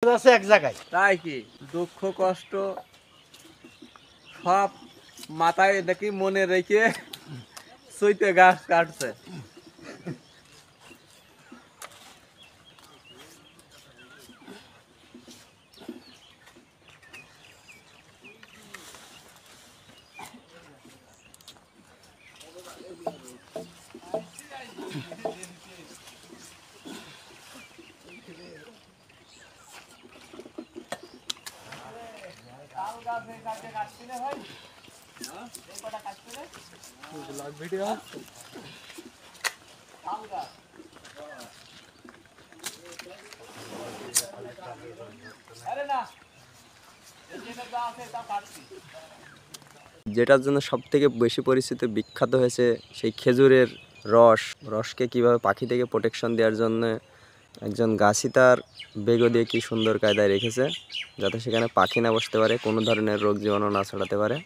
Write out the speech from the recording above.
আছে এক জায়গায়। তাই কি দুঃখ কষ্ট সব মাথায় দেখি মনে রেখে চৈতে গাছ কাটছে। যেটার জন্য সব থেকে বেশি পরিচিত বিখ্যাত হয়েছে সেই খেজুরের রসকে কিভাবে পাখি থেকে প্রোটেকশন দেওয়ার জন্য একজন গাছি তার বেগো দিয়ে কি সুন্দর কায়দায় রেখেছে যাতে সেখানে পাখি না বসতে পারে, কোনো ধরনের রোগ জীবাণু না ছড়াতে পারে।